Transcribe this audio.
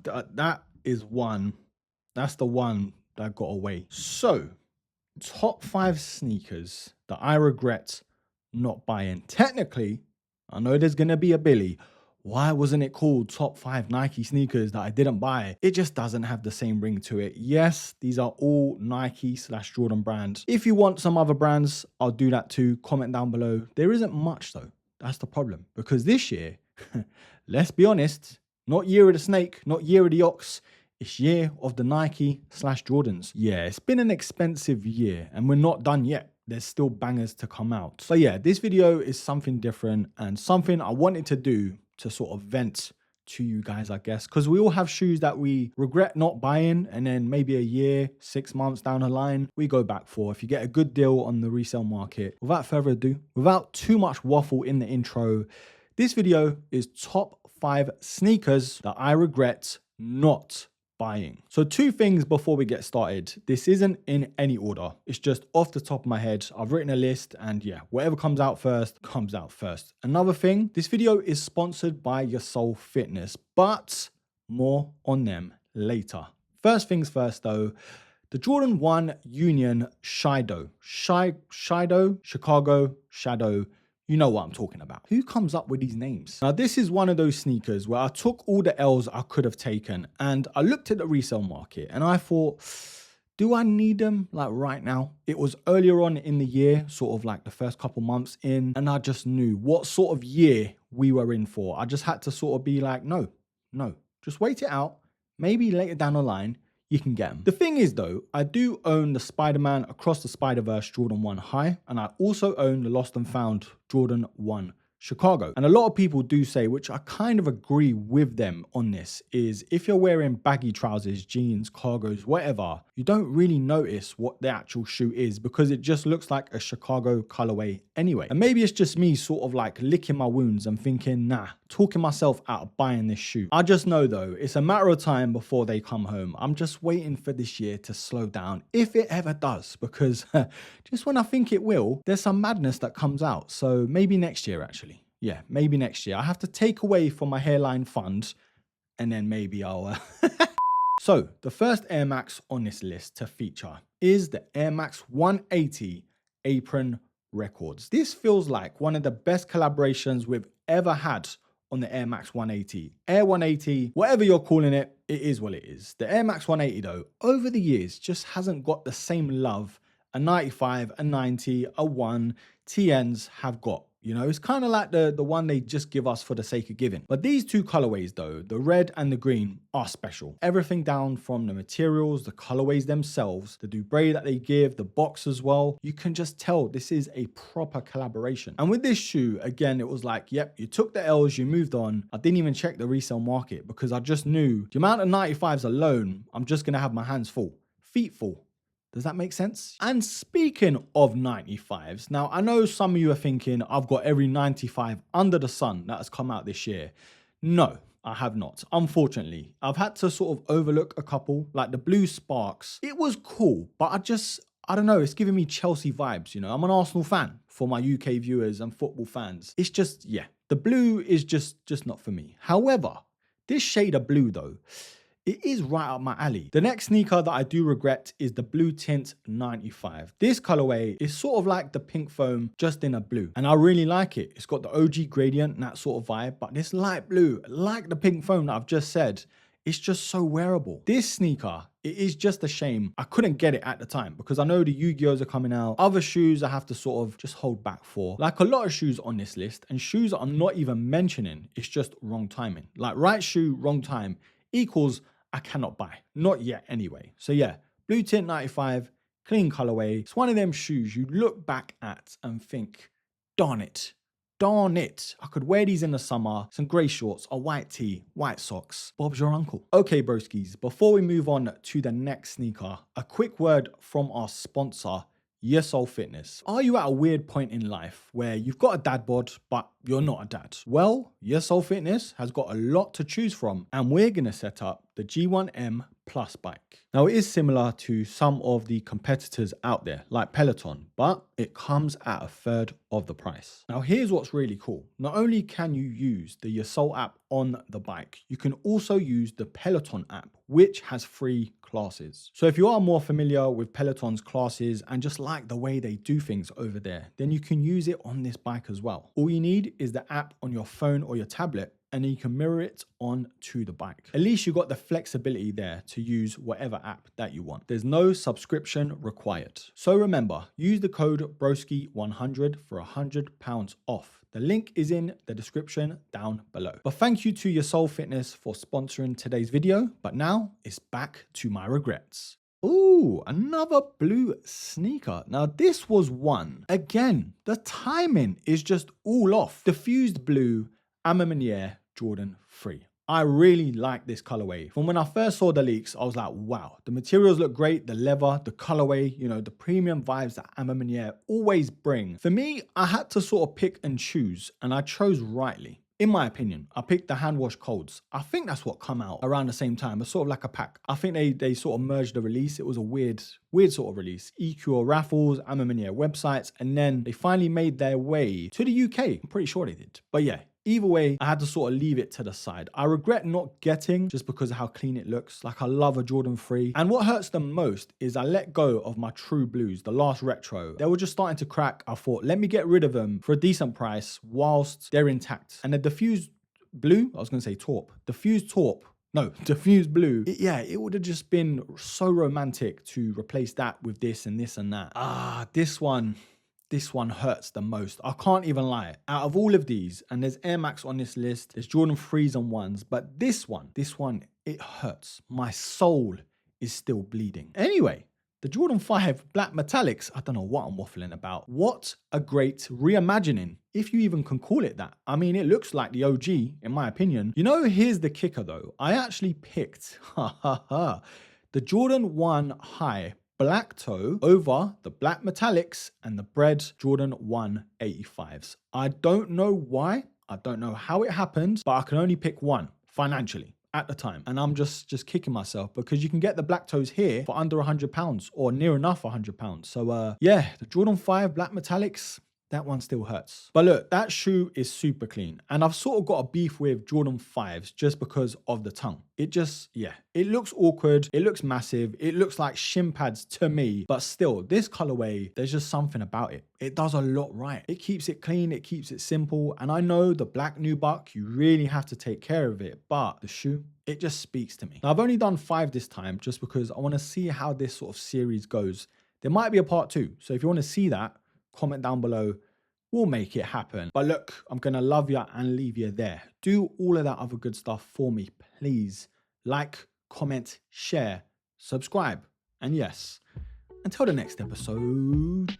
that is one. That's the one that got away. So, top 5 sneakers that I regret not buying. Technically, I know there's going to be a Billy. Why wasn't it called top 5 Nike sneakers that I didn't buy? It just doesn't have the same ring to it. Yes, these are all Nike/Jordan brands. If you want some other brands, I'll do that too. Comment down below. There isn't much though. That's the problem. Because this year, let's be honest, not year of the snake, not year of the ox. It's year of the Nike/Jordans. Yeah, it's been an expensive year and we're not done yet. There's still bangers to come out. So yeah, this video is something different and something I wanted to do to sort of vent to you guys, I guess, because we all have shoes that we regret not buying, and then maybe a year, 6 months down the line, we go back for if you get a good deal on the resale market. Without further ado, without too much waffle in the intro, this video is top 5 sneakers that I regret not buying. So 2 things before we get started. This isn't in any order. It's just off the top of my head. I've written a list and yeah, whatever comes out first, comes out first. Another thing, this video is sponsored by Your Soul Fitness, but more on them later. First things first though, the Jordan 1 Union Shido. Shido, Chicago, Shadow. You know what I'm talking about. Who comes up with these names? Now, this is one of those sneakers where I took all the L's I could have taken and I looked at the resale market and I thought, do I need them like right now? It was earlier on in the year, sort of like the first couple months in, and I just knew what sort of year we were in for. I just had to sort of be like, no, just wait it out. Maybe later down the line, you can get them. The thing is though, I do own the Spider-Man Across the Spider-Verse Jordan 1 High, and I also own the Lost and Found Jordan 1 Chicago. And a lot of people do say, which I kind of agree with them on this, is if you're wearing baggy trousers, jeans, cargos, whatever, you don't really notice what the actual shoe is because it just looks like a Chicago colorway anyway. And maybe it's just me sort of like licking my wounds and thinking, nah, talking myself out of buying this shoe. I just know though, it's a matter of time before they come home. I'm just waiting for this year to slow down, if it ever does, because just when I think it will, there's some madness that comes out. So maybe next year actually. Yeah, maybe next year. I have to take away from my hairline fund and then maybe I'll... So the first Air Max on this list to feature is the Air Max 180 Apron Records. This feels like one of the best collaborations we've ever had on the Air Max 180. Air 180, whatever you're calling it, it is what it is. The Air Max 180 though, over the years just hasn't got the same love a 95, a 90, a 1 TNs have got. You know, it's kind of like the one they just give us for the sake of giving. But these 2 colorways though, the red and the green, are special. Everything down from the materials, the colorways themselves, the Dubré that they give, the box as well. You can just tell this is a proper collaboration. And with this shoe, again, it was like, yep, you took the L's, you moved on. I didn't even check the resale market because I just knew the amount of 95s alone, I'm just going to have my hands full, feet full. Does that make sense? And speaking of 95s, now I know some of you are thinking I've got every 95 under the sun that has come out this year. No, I have not. Unfortunately, I've had to sort of overlook a couple, like the blue Sparks. It was cool, but I don't know, it's giving me Chelsea vibes, you know. I'm an Arsenal fan for my UK viewers and football fans. It's just, yeah, the blue is just not for me. However, this shade of blue though, it is right up my alley. The next sneaker that I do regret is the Blue Tint 95. This colorway is sort of like the pink foam, just in a blue. And I really like it. It's got the OG gradient and that sort of vibe, but this light blue, like the pink foam that I've just said, it's just so wearable. This sneaker, it is just a shame I couldn't get it at the time because I know the Yu-Gi-Ohs are coming out. Other shoes I have to sort of just hold back for. Like a lot of shoes on this list, and shoes that I'm not even mentioning, it's just wrong timing. Like right shoe, wrong time equals I cannot buy. Not yet anyway. So yeah, Blue Tint 95, clean colorway. It's one of them shoes you look back at and think, darn it, I could wear these in the summer, some grey shorts, a white tee, white socks. Bob's your uncle. Okay, broskies, before we move on to the next sneaker, a quick word from our sponsor, Your Soul Fitness. Are you at a weird point in life where you've got a dad bod, but you're not a dad? Well, Your Soul Fitness has got a lot to choose from, and we're going to set up the G1M plus bike. Now it is similar to some of the competitors out there like Peloton, but it comes at a third of the price. Now here's what's really cool. Not only can you use the Yasol app on the bike, you can also use the Peloton app, which has free classes. So if you are more familiar with Peloton's classes and just like the way they do things over there, then you can use it on this bike as well. All you need is the app on your phone or your tablet, and then you can mirror it on to the bike. At least you got the flexibility there to use whatever app that you want. There's no subscription required. So remember, use the code Broski100 for £100 off. The link is in the description down below. But thank you to Yasol Fitness for sponsoring today's video. But now it's back to my regrets. Ooh, another blue sneaker. Now this was one. Again, the timing is just all off. Diffused blue Ma Maniere Jordan 3. I really like this colorway. From when I first saw the leaks, I was like, wow, the materials look great, the leather, the colorway, you know, the premium vibes that Ma Maniere always bring. For me, I had to sort of pick and choose, and I chose rightly. In my opinion, I picked the hand wash colds. I think that's what come out around the same time. It's sort of like a pack. I think they sort of merged the release. It was a weird sort of release. EQ raffles, Ma Maniere websites, and then they finally made their way to the UK. I'm pretty sure they did. But yeah, either way, I had to sort of leave it to the side. I regret not getting just because of how clean it looks. Like I love a Jordan 3. And what hurts the most is I let go of my true blues, the last retro. They were just starting to crack. I thought, let me get rid of them for a decent price whilst they're intact. And the diffused blue, I was going to say taupe. Diffused taupe. No, diffused blue. It would have just been so romantic to replace that with this and this and that. This one hurts the most. I can't even lie. Out of all of these, and there's Air Max on this list, there's Jordan 3s and 1s, but this one, it hurts. My soul is still bleeding. Anyway, the Jordan 5 Black Metallics, I don't know what I'm waffling about. What a great reimagining, if you even can call it that. I mean, it looks like the OG, in my opinion. You know, here's the kicker though. I actually picked, the Jordan 1 High black toe over the black metallics and the Bread Jordan 185s. I don't know why. I don't know how it happened, but I can only pick one financially at the time. And I'm just kicking myself because you can get the black toes here for under £100 or near enough £100. So yeah, the Jordan 5 black metallics, that one still hurts. But look, that shoe is super clean. And I've sort of got a beef with Jordan 5s just because of the tongue. It just, yeah, it looks awkward. It looks massive. It looks like shin pads to me. But still, this colorway, there's just something about it. It does a lot right. It keeps it clean. It keeps it simple. And I know the black nubuck, you really have to take care of it. But the shoe, it just speaks to me. Now, I've only done 5 this time just because I want to see how this sort of series goes. There might be a part 2. So if you want to see that, comment down below. We'll make it happen. But look, I'm going to love you and leave you there. Do all of that other good stuff for me, please. Like, comment, share, subscribe. And yes, until the next episode,